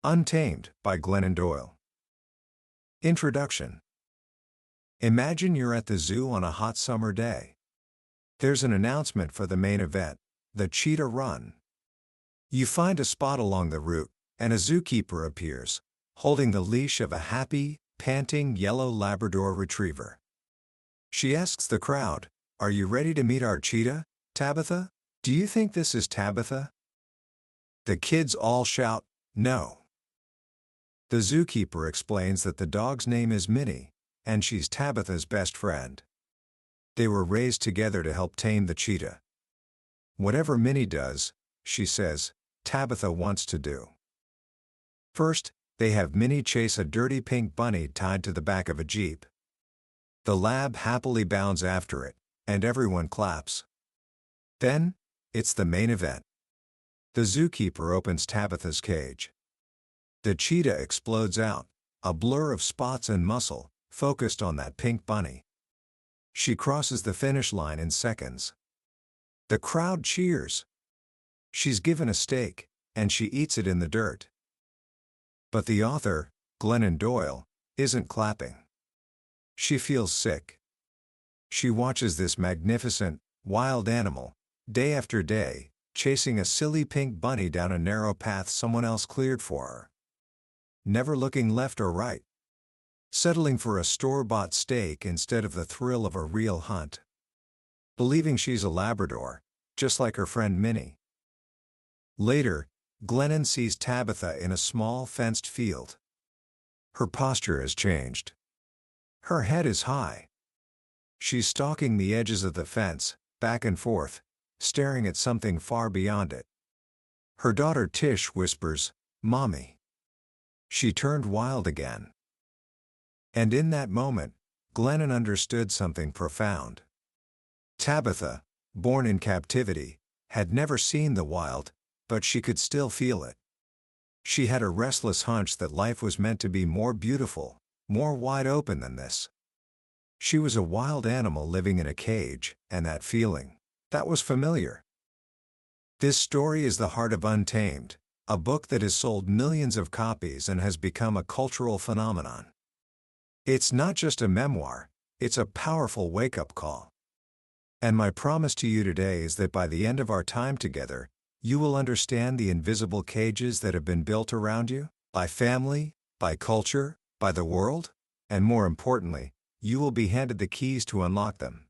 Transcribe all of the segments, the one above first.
Untamed by Glennon Doyle. Introduction. Imagine you're at the zoo on a hot summer day. There's an announcement for the main event, the cheetah run. You find a spot along the route, and a zookeeper appears, holding the leash of a happy, panting yellow Labrador retriever. She asks the crowd, "Are you ready to meet our cheetah, Tabitha? Do you think this is Tabitha?" The kids all shout, "No." The zookeeper explains that the dog's name is Minnie, and she's Tabitha's best friend. They were raised together to help tame the cheetah. Whatever Minnie does, she says, Tabitha wants to do. First, they have Minnie chase a dirty pink bunny tied to the back of a Jeep. The lab happily bounds after it, and everyone claps. Then, it's the main event. The zookeeper opens Tabitha's cage. The cheetah explodes out, a blur of spots and muscle, focused on that pink bunny. She crosses the finish line in seconds. The crowd cheers. She's given a steak, and she eats it in the dirt. But the author, Glennon Doyle, isn't clapping. She feels sick. She watches this magnificent, wild animal, day after day, chasing a silly pink bunny down a narrow path someone else cleared for her. Never looking left or right. Settling for a store-bought steak instead of the thrill of a real hunt. Believing she's a Labrador, just like her friend Minnie. Later, Glennon sees Tabitha in a small fenced field. Her posture has changed. Her head is high. She's stalking the edges of the fence, back and forth, staring at something far beyond it. Her daughter Tish whispers, "Mommy." She turned wild again. And in that moment, Glennon understood something profound. Tabitha, born in captivity, had never seen the wild, but she could still feel it. She had a restless hunch that life was meant to be more beautiful, more wide open than this. She was a wild animal living in a cage, and that feeling, that was familiar. This story is the heart of Untamed, a book that has sold millions of copies and has become a cultural phenomenon. It's not just a memoir, it's a powerful wake-up call. And my promise to you today is that by the end of our time together, you will understand the invisible cages that have been built around you, by family, by culture, by the world, and more importantly, you will be handed the keys to unlock them.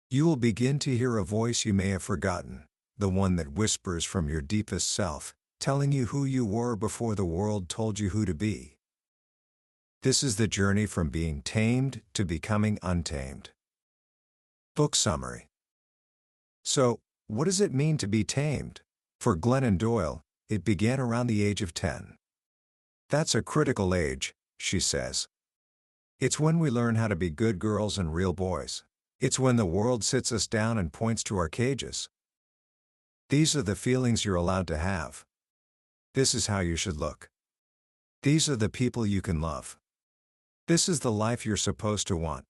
You will begin to hear a voice you may have forgotten, the one that whispers from your deepest self, telling you who you were before the world told you who to be. This is the journey from being tamed to becoming untamed. Book summary. So, what does it mean to be tamed? For Glennon Doyle, it began around the age of 10. That's a critical age, she says. It's when we learn how to be good girls and real boys. It's when the world sits us down and points to our cages. These are the feelings you're allowed to have. This is how you should look. These are the people you can love. This is the life you're supposed to want.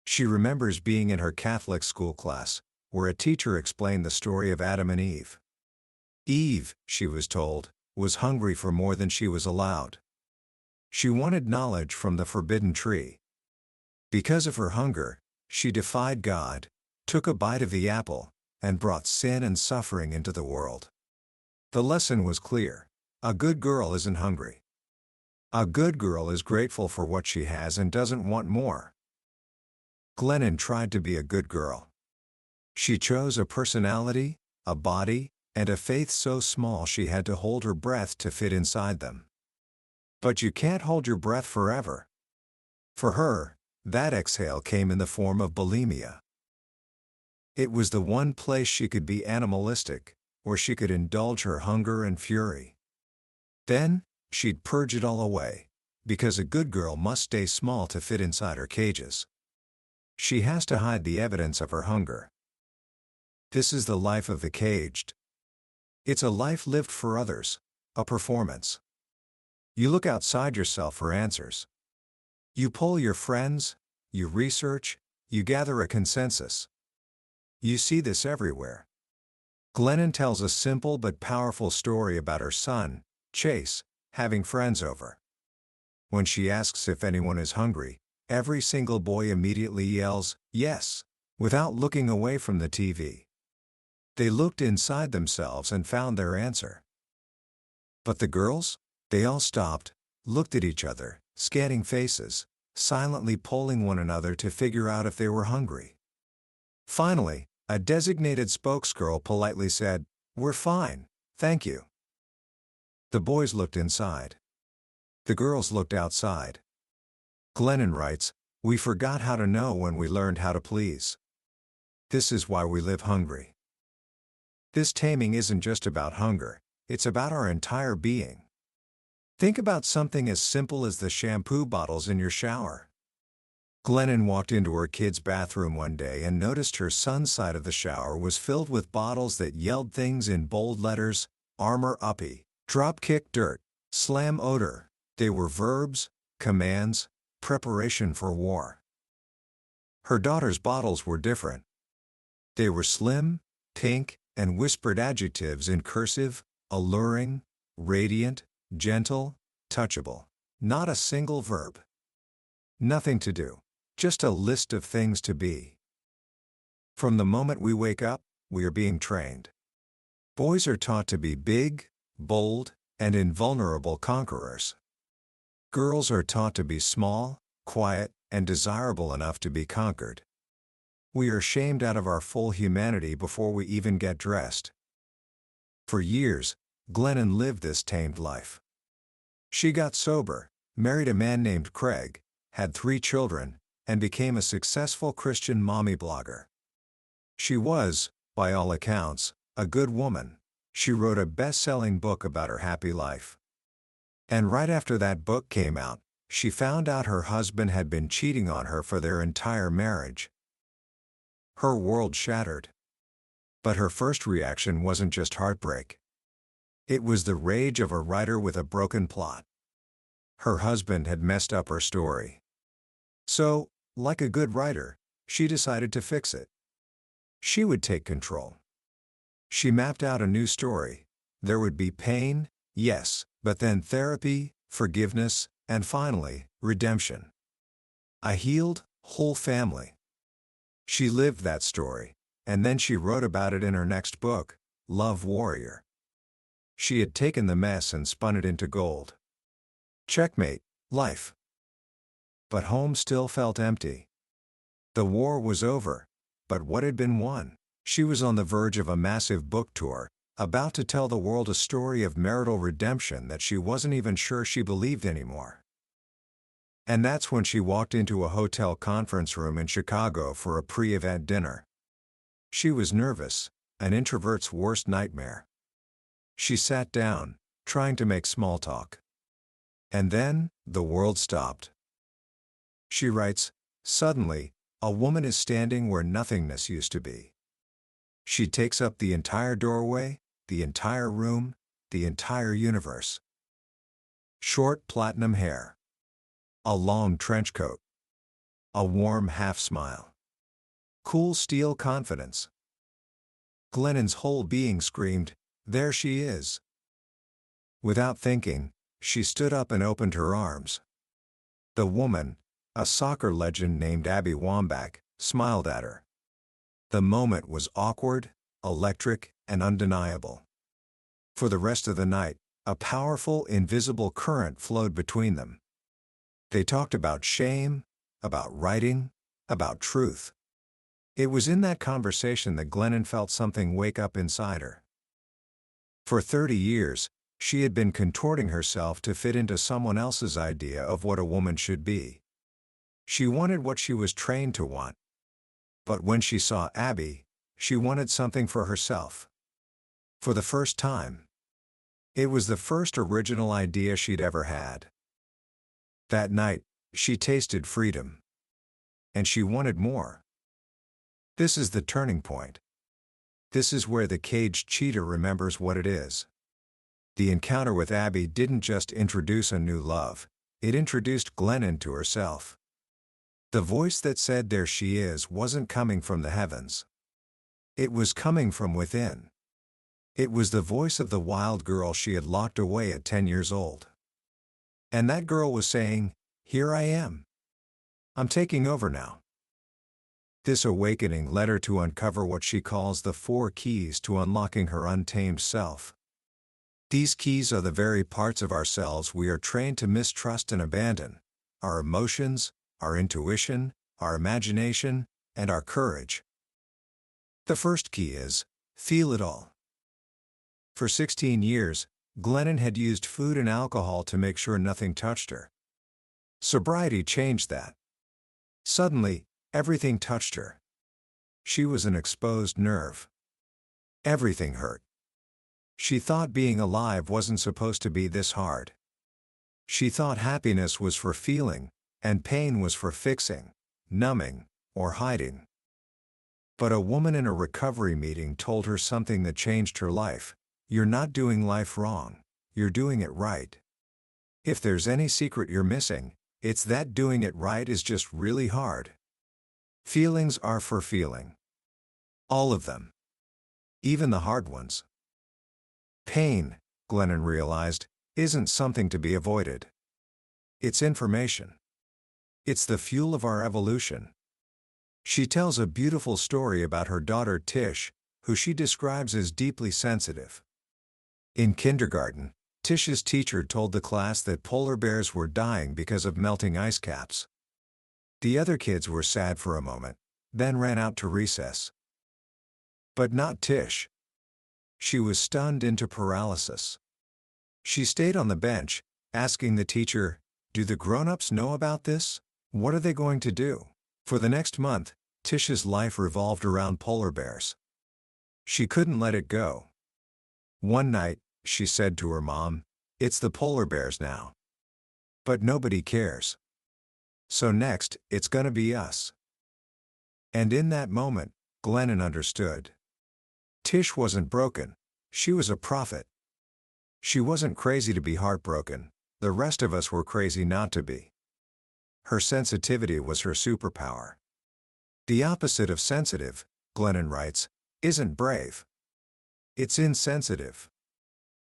She remembers being in her Catholic school class, where a teacher explained the story of Adam and Eve. Eve, she was told, was hungry for more than she was allowed. She wanted knowledge from the forbidden tree. Because of her hunger, she defied God, took a bite of the apple, and brought sin and suffering into the world. The lesson was clear. A good girl isn't hungry. A good girl is grateful for what she has and doesn't want more. Glennon tried to be a good girl. She chose a personality, a body, and a faith so small she had to hold her breath to fit inside them. But you can't hold your breath forever. For her, that exhale came in the form of bulimia. It was the one place she could be animalistic, where she could indulge her hunger and fury. Then, she'd purge it all away, because a good girl must stay small to fit inside her cages. She has to hide the evidence of her hunger. This is the life of the caged. It's a life lived for others, a performance. You look outside yourself for answers. You poll your friends, you research, you gather a consensus. You see this everywhere. Glennon tells a simple but powerful story about her son, chase, having friends over. When she asks if anyone is hungry, every single boy immediately yells, "Yes," without looking away from the TV. They looked inside themselves and found their answer. But the girls? They all stopped, looked at each other, scanning faces, silently polling one another to figure out if they were hungry. Finally, a designated spokesgirl politely said, "We're fine, thank you." The boys looked inside. The girls looked outside. Glennon writes, "We forgot how to know when we learned how to please. This is why we live hungry." This taming isn't just about hunger, it's about our entire being. Think about something as simple as the shampoo bottles in your shower. Glennon walked into her kid's bathroom one day and noticed her son's side of the shower was filled with bottles that yelled things in bold letters: armor uppy, drop kick dirt, slam odor. They were verbs, commands, preparation for war. Her daughter's bottles were different. They were slim, pink, and whispered adjectives in cursive: alluring, radiant, gentle, touchable. Not a single verb. Nothing to do. Just a list of things to be. From the moment we wake up, we are being trained. Boys are taught to be big, bold, and invulnerable conquerors. Girls are taught to be small, quiet, and desirable enough to be conquered. We are shamed out of our full humanity before we even get dressed. For years, Glennon lived this tamed life. She got sober, married a man named Craig, had 3 children, and became a successful Christian mommy blogger. She was, by all accounts, a good woman. She wrote a best-selling book about her happy life. And right after that book came out, she found out her husband had been cheating on her for their entire marriage. Her world shattered. But her first reaction wasn't just heartbreak. It was the rage of a writer with a broken plot. Her husband had messed up her story. So, like a good writer, she decided to fix it. She would take control. She mapped out a new story. There would be pain, yes, but then therapy, forgiveness, and finally, redemption. A healed, whole family. She lived that story, and then she wrote about it in her next book, Love Warrior. She had taken the mess and spun it into gold. Checkmate, life. But home still felt empty. The war was over, but what had been won? She was on the verge of a massive book tour, about to tell the world a story of marital redemption that she wasn't even sure she believed anymore. And that's when she walked into a hotel conference room in Chicago for a pre-event dinner. She was nervous, an introvert's worst nightmare. She sat down, trying to make small talk. And then, the world stopped. She writes, "Suddenly, a woman is standing where nothingness used to be. She takes up the entire doorway, the entire room, the entire universe. Short platinum hair. A long trench coat. A warm half-smile. Cool steel confidence." Glennon's whole being screamed, "There she is." Without thinking, she stood up and opened her arms. The woman, a soccer legend named Abby Wambach, smiled at her. The moment was awkward, electric, and undeniable. For the rest of the night, a powerful, invisible current flowed between them. They talked about shame, about writing, about truth. It was in that conversation that Glennon felt something wake up inside her. For 30 years, she had been contorting herself to fit into someone else's idea of what a woman should be. She wanted what she was trained to want. But when she saw Abby, she wanted something for herself. For the first time. It was the first original idea she'd ever had. That night, she tasted freedom. And she wanted more. This is the turning point. This is where the caged cheater remembers what it is. The encounter with Abby didn't just introduce a new love, it introduced Glennon to herself. The voice that said there she is wasn't coming from the heavens. It was coming from within. It was the voice of the wild girl she had locked away at 10 years old. And that girl was saying, "Here I am. I'm taking over now." This awakening led her to uncover what she calls the 4 keys to unlocking her untamed self. These keys are the very parts of ourselves we are trained to mistrust and abandon: our emotions, our intuition, our imagination, and our courage. The first key is, feel it all. For 16 years, Glennon had used food and alcohol to make sure nothing touched her. Sobriety changed that. Suddenly, everything touched her. She was an exposed nerve. Everything hurt. She thought being alive wasn't supposed to be this hard. She thought happiness was for feeling, and pain was for fixing, numbing, or hiding. But a woman in a recovery meeting told her something that changed her life. You're not doing life wrong, you're doing it right. If there's any secret you're missing, it's that doing it right is just really hard. Feelings are for feeling. All of them. Even the hard ones. Pain, Glennon realized, isn't something to be avoided. It's information. It's the fuel of our evolution. She tells a beautiful story about her daughter Tish, who she describes as deeply sensitive. In kindergarten, Tish's teacher told the class that polar bears were dying because of melting ice caps. The other kids were sad for a moment, then ran out to recess. But not Tish. She was stunned into paralysis. She stayed on the bench, asking the teacher, "Do the grown-ups know about this? What are they going to do?" For the next month, Tish's life revolved around polar bears. She couldn't let it go. One night, she said to her mom, "It's the polar bears now. But nobody cares. So next, it's gonna be us." And in that moment, Glennon understood. Tish wasn't broken. She was a prophet. She wasn't crazy to be heartbroken. The rest of us were crazy not to be. Her sensitivity was her superpower. The opposite of sensitive, Glennon writes, isn't brave. It's insensitive.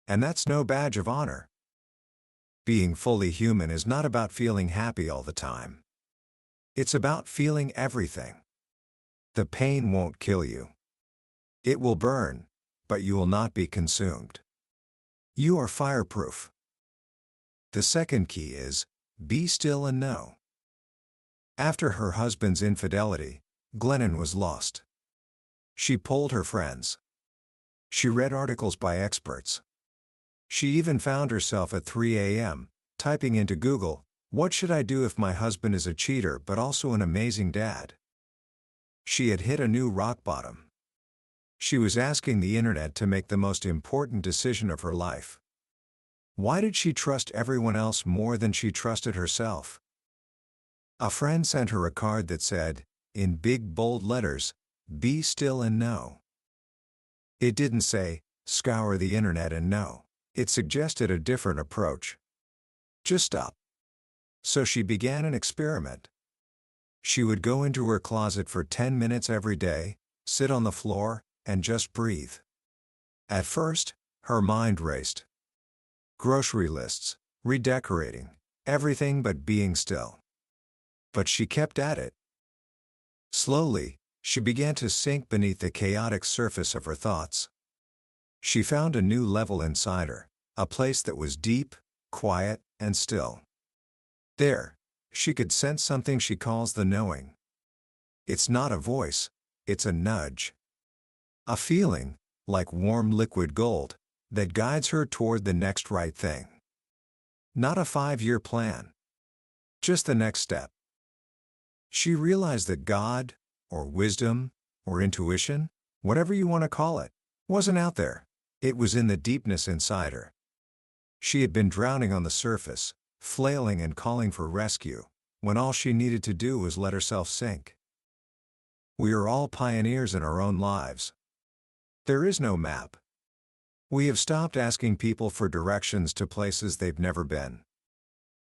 And that's no badge of honor. Being fully human is not about feeling happy all the time. It's about feeling everything. The pain won't kill you. It will burn, but you will not be consumed. You are fireproof. The second key is, be still and know. After her husband's infidelity, Glennon was lost. She polled her friends. She read articles by experts. She even found herself at 3 a.m., typing into Google, "What should I do if my husband is a cheater but also an amazing dad?" She had hit a new rock bottom. She was asking the internet to make the most important decision of her life. Why did she trust everyone else more than she trusted herself? A friend sent her a card that said, in big bold letters, "Be still and know." It didn't say, "Scour the internet and know." It suggested a different approach. Just stop. So she began an experiment. She would go into her closet for 10 minutes every day, sit on the floor, and just breathe. At first, her mind raced. Grocery lists, redecorating, everything but being still. But she kept at it. Slowly, she began to sink beneath the chaotic surface of her thoughts. She found a new level inside her, a place that was deep, quiet, and still. There, she could sense something she calls the knowing. It's not a voice, it's a nudge. A feeling, like warm liquid gold, that guides her toward the next right thing. Not a 5-year plan. Just the next step. She realized that God, or wisdom, or intuition, whatever you want to call it, wasn't out there. It was in the deepness inside her. She had been drowning on the surface, flailing and calling for rescue, when all she needed to do was let herself sink. We are all pioneers in our own lives. There is no map. We have stopped asking people for directions to places they've never been.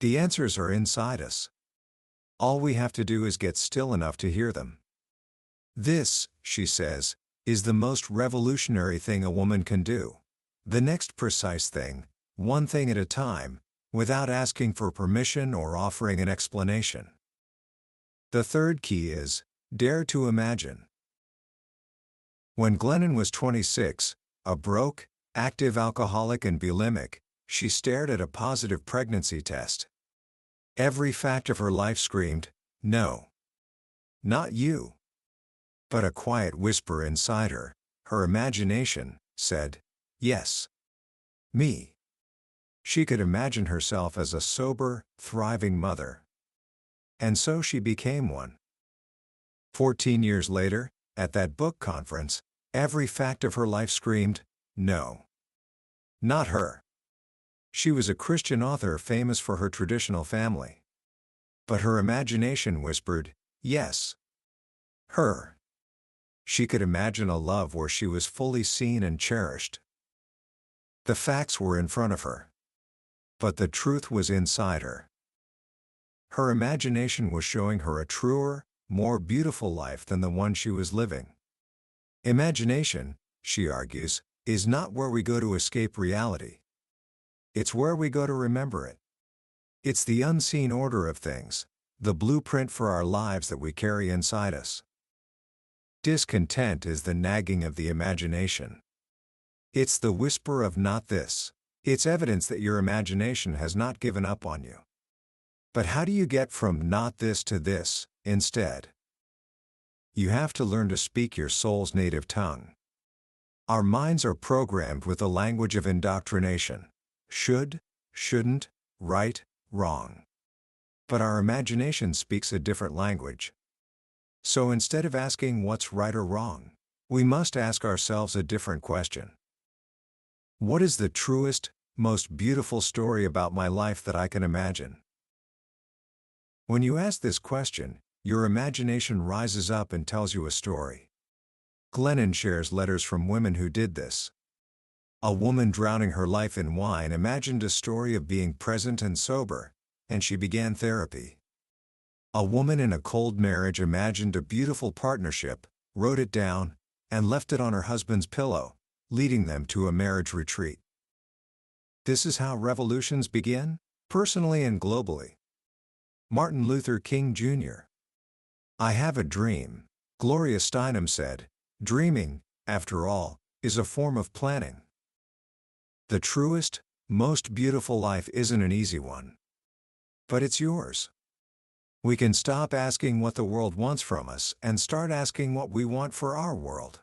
The answers are inside us. All we have to do is get still enough to hear them. This, she says, is the most revolutionary thing a woman can do. The next precise thing, one thing at a time, without asking for permission or offering an explanation. The third key is, dare to imagine. When Glennon was 26, a broke, active alcoholic and bulimic, she stared at a positive pregnancy test. Every fact of her life screamed, no. Not you. But a quiet whisper inside her, her imagination, said, yes. Me. She could imagine herself as a sober, thriving mother. And so she became one. 14 years later, at that book conference, every fact of her life screamed, no. Not her. She was a Christian author famous for her traditional family. But her imagination whispered, yes. Her. She could imagine a love where she was fully seen and cherished. The facts were in front of her. But the truth was inside her. Her imagination was showing her a truer, more beautiful life than the one she was living. Imagination, she argues, is not where we go to escape reality. It's where we go to remember it. It's the unseen order of things, the blueprint for our lives that we carry inside us. Discontent is the nagging of the imagination. It's the whisper of not this. It's evidence that your imagination has not given up on you. But how do you get from not this to this, instead? You have to learn to speak your soul's native tongue. Our minds are programmed with the language of indoctrination. Should, shouldn't, right, wrong. But our imagination speaks a different language. So instead of asking what's right or wrong, we must ask ourselves a different question. What is the truest, most beautiful story about my life that I can imagine? When you ask this question, your imagination rises up and tells you a story. Glennon shares letters from women who did this. A woman drowning her life in wine imagined a story of being present and sober, and she began therapy. A woman in a cold marriage imagined a beautiful partnership, wrote it down, and left it on her husband's pillow, leading them to a marriage retreat. This is how revolutions begin, personally and globally. Martin Luther King Jr. I have a dream, Gloria Steinem said. Dreaming, after all, is a form of planning. The truest, most beautiful life isn't an easy one. But it's yours. We can stop asking what the world wants from us and start asking what we want for our world.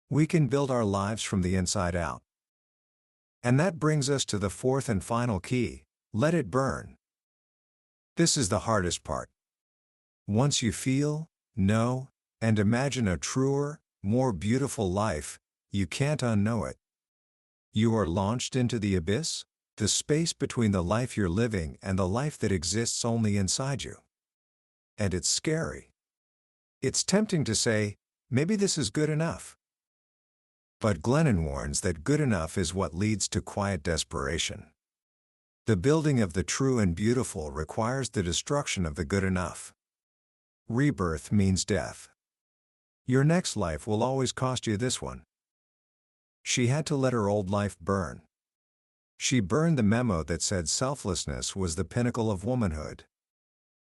We can build our lives from the inside out. And that brings us to the fourth and final key, let it burn. This is the hardest part. Once you feel, know, and imagine a truer, more beautiful life, you can't unknow it. You are launched into the abyss, the space between the life you're living and the life that exists only inside you. And it's scary. It's tempting to say, maybe this is good enough. But Glennon warns that good enough is what leads to quiet desperation. The building of the true and beautiful requires the destruction of the good enough. Rebirth means death. Your next life will always cost you this one. She had to let her old life burn. She burned the memo that said selflessness was the pinnacle of womanhood.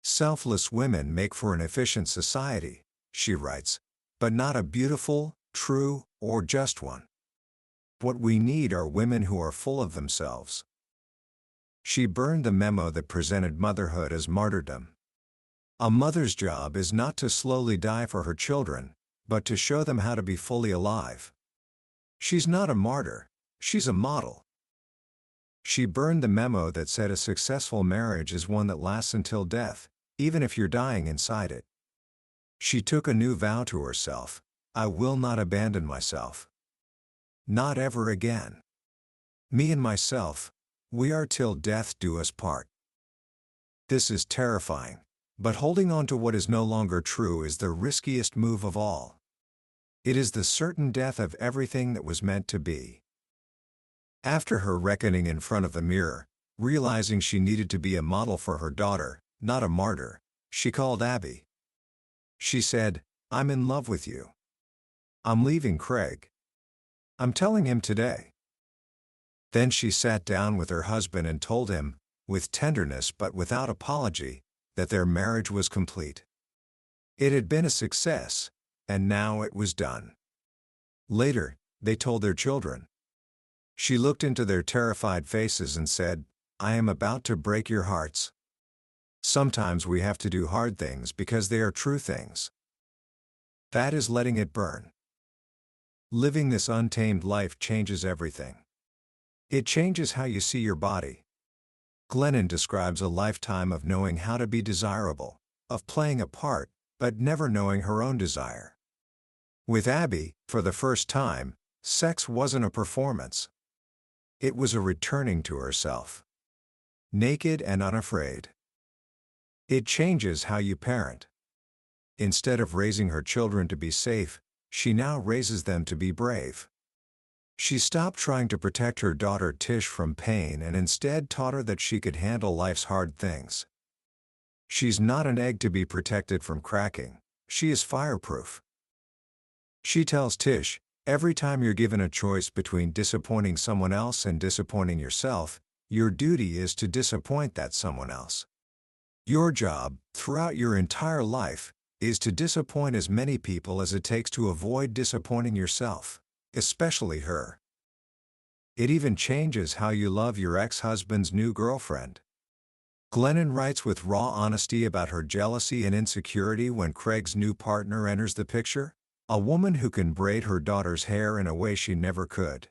Selfless women make for an efficient society, she writes, but not a beautiful, true, or just one. What we need are women who are full of themselves. She burned the memo that presented motherhood as martyrdom. A mother's job is not to slowly die for her children, but to show them how to be fully alive. She's not a martyr, she's a model. She burned the memo that said a successful marriage is one that lasts until death, even if you're dying inside it. She took a new vow to herself: I will not abandon myself. Not ever again. Me and myself, we are till death do us part. This is terrifying, but holding on to what is no longer true is the riskiest move of all. It is the certain death of everything that was meant to be. After her reckoning in front of the mirror, realizing she needed to be a model for her daughter, not a martyr, she called Abby. She said, I'm in love with you. I'm leaving Craig. I'm telling him today. Then she sat down with her husband and told him, with tenderness but without apology, that their marriage was complete. It had been a success, and now it was done. Later, they told their children. She looked into their terrified faces and said, "I am about to break your hearts. Sometimes we have to do hard things because they are true things. That is letting it burn." Living this untamed life changes everything. It changes how you see your body. Glennon describes a lifetime of knowing how to be desirable, of playing a part, but never knowing her own desire. With Abby, for the first time, sex wasn't a performance. It was a returning to herself. Naked and unafraid. It changes how you parent. Instead of raising her children to be safe, she now raises them to be brave. She stopped trying to protect her daughter Tish from pain and instead taught her that she could handle life's hard things. She's not an egg to be protected from cracking, she is fireproof. She tells Tish, every time you're given a choice between disappointing someone else and disappointing yourself, your duty is to disappoint that someone else. Your job, throughout your entire life, is to disappoint as many people as it takes to avoid disappointing yourself, especially her. It even changes how you love your ex-husband's new girlfriend. Glennon writes with raw honesty about her jealousy and insecurity when Craig's new partner enters the picture, a woman who can braid her daughter's hair in a way she never could.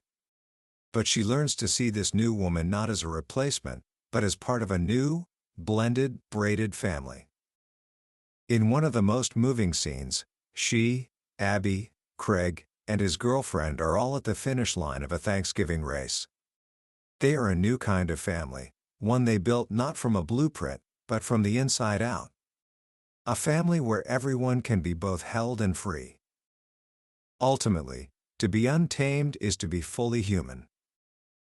But she learns to see this new woman not as a replacement, but as part of a new, blended, braided family. In one of the most moving scenes, she, Abby, Craig, and his girlfriend are all at the finish line of a Thanksgiving race. They are a new kind of family, one they built not from a blueprint, but from the inside out. A family where everyone can be both held and free. Ultimately, to be untamed is to be fully human.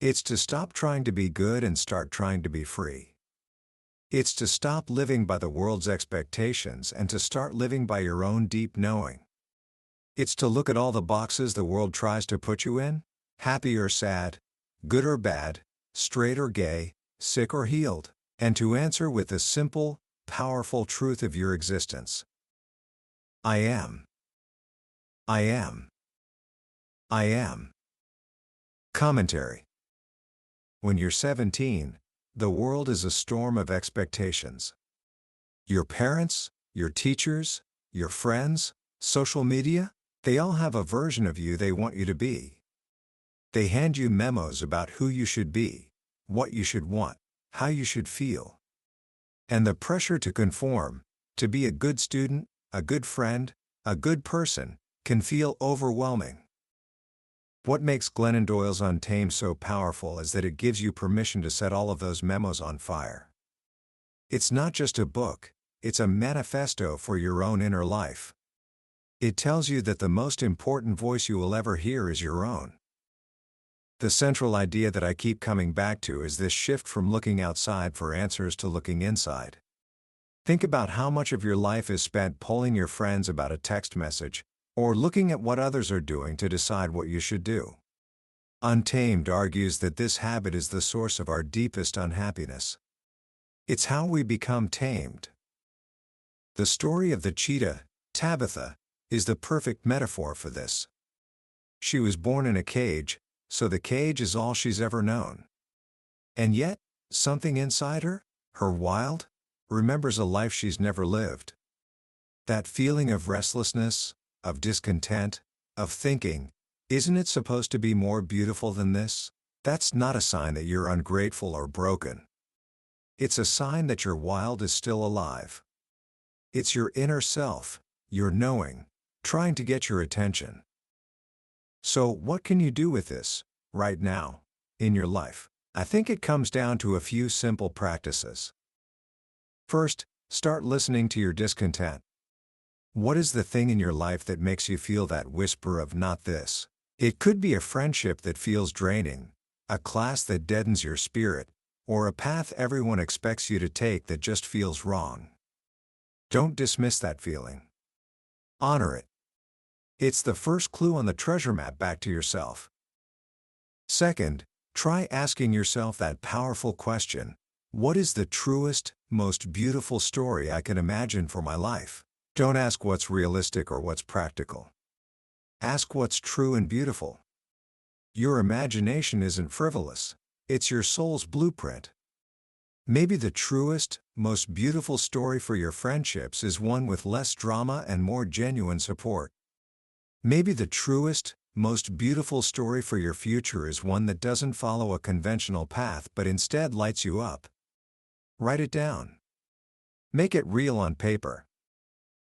It's to stop trying to be good and start trying to be free. It's to stop living by the world's expectations and to start living by your own deep knowing. It's to look at all the boxes the world tries to put you in, happy or sad, good or bad, straight or gay, sick or healed, and to answer with the simple, powerful truth of your existence. I am. I am. I am. Commentary. When you're 17, the world is a storm of expectations. Your parents, your teachers, your friends, social media, they all have a version of you they want you to be. They hand you memos about who you should be, what you should want, how you should feel. And the pressure to conform, to be a good student, a good friend, a good person, can feel overwhelming. What makes Glennon Doyle's Untamed so powerful is that it gives you permission to set all of those memos on fire. It's not just a book, it's a manifesto for your own inner life. It tells you that the most important voice you will ever hear is your own. The central idea that I keep coming back to is this shift from looking outside for answers to looking inside. Think about how much of your life is spent polling your friends about a text message, or looking at what others are doing to decide what you should do. Untamed argues that this habit is the source of our deepest unhappiness. It's how we become tamed. The story of the cheetah, Tabitha, is the perfect metaphor for this. She was born in a cage, so the cage is all she's ever known. And yet, something inside her, her wild, remembers a life she's never lived. That feeling of restlessness, of discontent, of thinking, isn't it supposed to be more beautiful than this? That's not a sign that you're ungrateful or broken. It's a sign that your wild is still alive. It's your inner self, your knowing, trying to get your attention. So what can you do with this, right now, in your life? I think it comes down to a few simple practices. First, start listening to your discontent. What is the thing in your life that makes you feel that whisper of not this? It could be a friendship that feels draining, a class that deadens your spirit, or a path everyone expects you to take that just feels wrong. Don't dismiss that feeling. Honor it. It's the first clue on the treasure map back to yourself. Second, try asking yourself that powerful question: what is the truest, most beautiful story I can imagine for my life? Don't ask what's realistic or what's practical. Ask what's true and beautiful. Your imagination isn't frivolous. It's your soul's blueprint. Maybe the truest, most beautiful story for your friendships is one with less drama and more genuine support. Maybe the truest, most beautiful story for your future is one that doesn't follow a conventional path but instead lights you up. Write it down. Make it real on paper.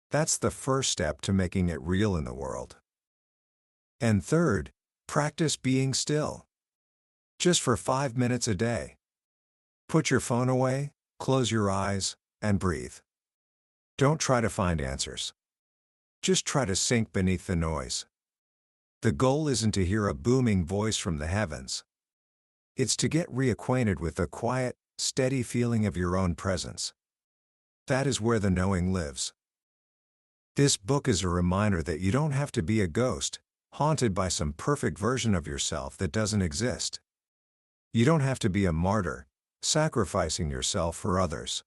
That's the first step to making it real in the world. And third, practice being still. Just for 5 minutes a day. Put your phone away, close your eyes, and breathe. Don't try to find answers. Just try to sink beneath the noise. The goal isn't to hear a booming voice from the heavens. It's to get reacquainted with the quiet, steady feeling of your own presence. That is where the knowing lives. This book is a reminder that you don't have to be a ghost, haunted by some perfect version of yourself that doesn't exist. You don't have to be a martyr, sacrificing yourself for others.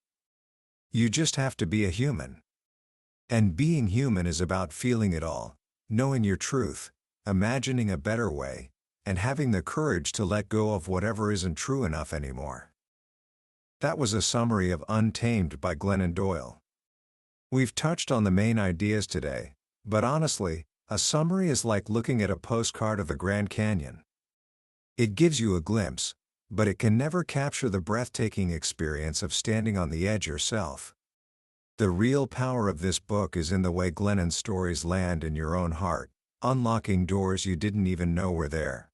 You just have to be a human. And being human is about feeling it all, knowing your truth, imagining a better way, and having the courage to let go of whatever isn't true enough anymore. That was a summary of Untamed by Glennon Doyle. We've touched on the main ideas today, but honestly, a summary is like looking at a postcard of the Grand Canyon. It gives you a glimpse, but it can never capture the breathtaking experience of standing on the edge yourself. The real power of this book is in the way Glennon's stories land in your own heart, unlocking doors you didn't even know were there.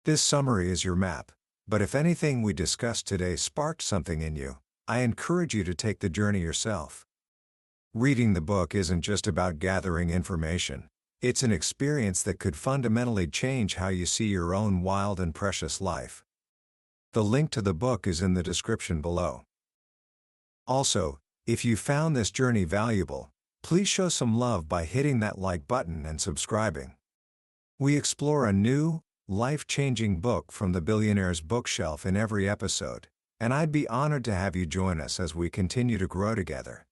This summary is your map, but if anything we discussed today sparked something in you, I encourage you to take the journey yourself. Reading the book isn't just about gathering information. It's an experience that could fundamentally change how you see your own wild and precious life. The link to the book is in the description below. Also, if you found this journey valuable, please show some love by hitting that like button and subscribing. We explore a new, life-changing book from the billionaire's bookshelf in every episode, and I'd be honored to have you join us as we continue to grow together.